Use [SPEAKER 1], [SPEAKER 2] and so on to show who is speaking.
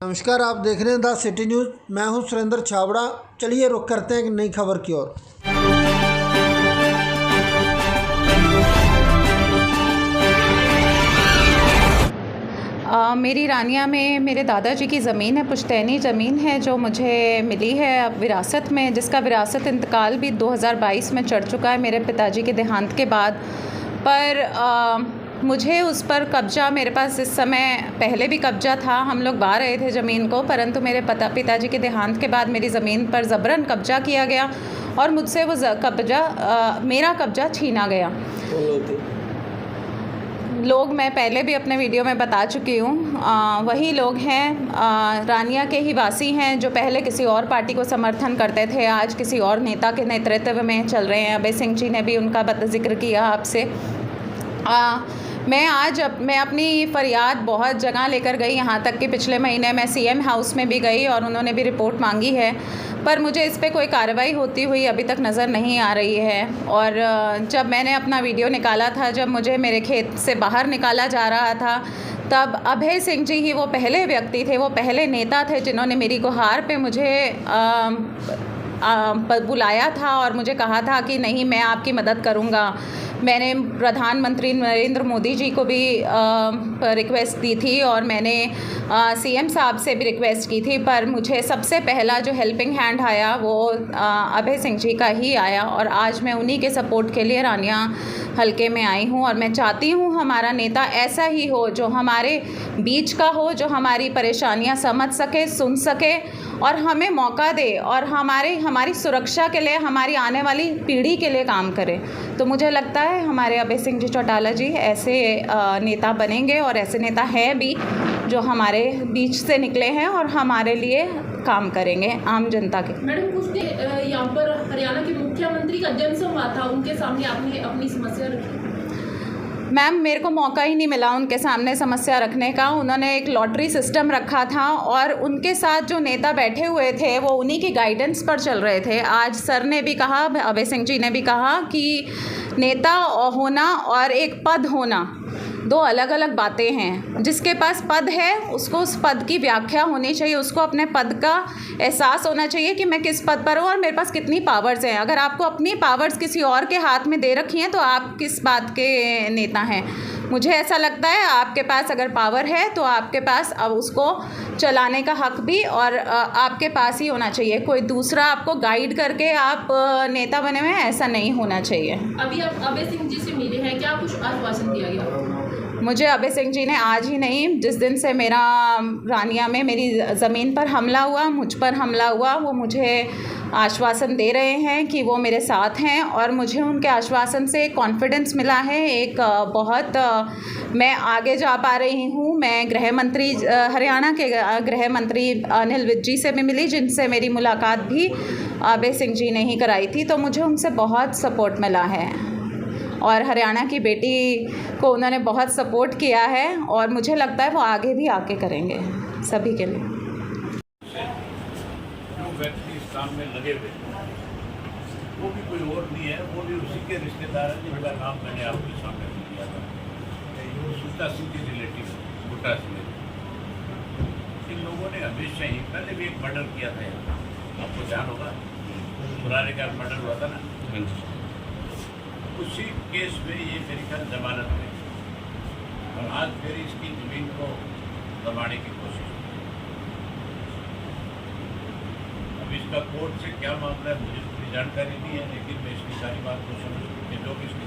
[SPEAKER 1] नमस्कार, आप देख रहे हैं द सिटी न्यूज़। मैं हूं सुरेंद्र छाबड़ा। चलिए रुख करते हैं एक नई खबर की ओर।
[SPEAKER 2] मेरी रानिया में मेरे दादाजी की ज़मीन है, पुश्तैनी ज़मीन है जो मुझे मिली है अब विरासत में, जिसका विरासत इंतकाल भी 2022 में चढ़ चुका है मेरे पिताजी के देहांत के बाद। पर मुझे उस पर कब्ज़ा, मेरे पास इस समय पहले भी कब्ज़ा था, हम लोग बा रहे थे ज़मीन को, परंतु मेरे पिताजी के देहांत के बाद मेरी ज़मीन पर ज़बरन कब्ज़ा किया गया और मुझसे वो मेरा कब्ज़ा छीना गया। लोग मैं पहले भी अपने वीडियो में बता चुकी हूँ, वही लोग हैं, रानिया के ही वासी हैं जो पहले किसी और पार्टी को समर्थन करते थे, आज किसी और नेता के नेतृत्व में चल रहे हैं। अभय सिंह जी ने भी उनका जिक्र किया आपसे। मैं अपनी फरियाद बहुत जगह लेकर गई, यहाँ तक कि पिछले महीने मैं सीएम हाउस में भी गई और उन्होंने भी रिपोर्ट मांगी है, पर मुझे इस पे कोई कार्रवाई होती हुई अभी तक नज़र नहीं आ रही है। और जब मैंने अपना वीडियो निकाला था, जब मुझे मेरे खेत से बाहर निकाला जा रहा था, तब अभय सिंह जी ही वो पहले व्यक्ति थे, वो पहले नेता थे जिन्होंने मेरी गुहार पे मुझे बुलाया था और मुझे कहा था कि नहीं, मैं आपकी मदद करूँगा। मैंने प्रधानमंत्री नरेंद्र मोदी जी को भी रिक्वेस्ट दी थी और मैंने सीएम साहब से भी रिक्वेस्ट की थी, पर मुझे सबसे पहला जो हेल्पिंग हैंड आया वो अभय सिंह जी का ही आया और आज मैं उन्हीं के सपोर्ट के लिए रानिया हलके में आई हूँ। और मैं चाहती हूँ हमारा नेता ऐसा ही हो जो हमारे बीच का हो, जो हमारी परेशानियाँ समझ सके, सुन सके और हमें मौका दे और हमारी सुरक्षा के लिए, हमारी आने वाली पीढ़ी के लिए काम करे। तो मुझे लगता है हमारे अभय सिंह जी चौटाला जी ऐसे नेता बनेंगे और ऐसे नेता हैं भी जो हमारे बीच से निकले हैं और हमारे लिए काम करेंगे आम जनता के।
[SPEAKER 3] मैडम, कुछ दिन यहाँ पर हरियाणा के मुख्यमंत्री का जनसंवाद था, उनके सामने आपने अपनी समस्या रखी?
[SPEAKER 2] मैम, मेरे को मौका ही नहीं मिला उनके सामने समस्या रखने का। उन्होंने एक लॉटरी सिस्टम रखा था और उनके साथ जो नेता बैठे हुए थे वो उन्हीं की गाइडेंस पर चल रहे थे। आज सर ने भी कहा, अभय सिंह जी ने भी कहा कि नेता होना और एक पद होना दो अलग अलग बातें हैं। जिसके पास पद है उसको उस पद की व्याख्या होनी चाहिए, उसको अपने पद का एहसास होना चाहिए कि मैं किस पद पर हूँ और मेरे पास कितनी पावर्स हैं। अगर आपको अपनी पावर्स किसी और के हाथ में दे रखी हैं तो आप किस बात के नेता हैं? मुझे ऐसा लगता है आपके पास अगर पावर है तो आपके पास अब उसको चलाने का हक भी और आपके पास ही होना चाहिए। कोई दूसरा आपको गाइड करके आप नेता बने हुए हैं, ऐसा नहीं होना चाहिए।
[SPEAKER 3] अभी आप अभय सिंह जी से मिले हैं, क्या कुछ आश्वासन दिया गया?
[SPEAKER 2] मुझे अभय सिंह जी ने आज ही नहीं, जिस दिन से मेरा रानिया में मेरी ज़मीन पर हमला हुआ, मुझ पर हमला हुआ, वो मुझे आश्वासन दे रहे हैं कि वो मेरे साथ हैं और मुझे उनके आश्वासन से कॉन्फिडेंस मिला है। एक बहुत मैं आगे जा पा रही हूँ। मैं गृह मंत्री, हरियाणा के गृह मंत्री अनिल विज जी से भी मिली, जिनसे मेरी मुलाकात भी अभय सिंह जी ने ही कराई थी, तो मुझे उनसे बहुत सपोर्ट मिला है और हरियाणा की बेटी को उन्होंने बहुत सपोर्ट किया है और मुझे लगता है वो आगे भी आके करेंगे सभी के लिए।
[SPEAKER 4] जो व्यक्ति इस काम में लगे हुए वो भी कोई और नहीं है, वो भी उसी के रिश्तेदार हैं जिनका नाम मैंने आपके सामने लिया था। सुष्टा सिंह के रिलेटिव बूटा सिंह। इन लोगों ने हमेशा ही, पहले भी एक मर्डर किया था, आपको ध्यान होगा, पुराने का मर्डर हुआ था ना, उसी केस में ये मेरी ख्याल जमानत है और आज फिर इसकी ज़मीन को दबाने की कोशिश। अब इसका कोर्ट से क्या मामला है मुझे पूरी जानकारी नहीं है, लेकिन मैं इसकी सारी बात को समझ कि लोग इसकी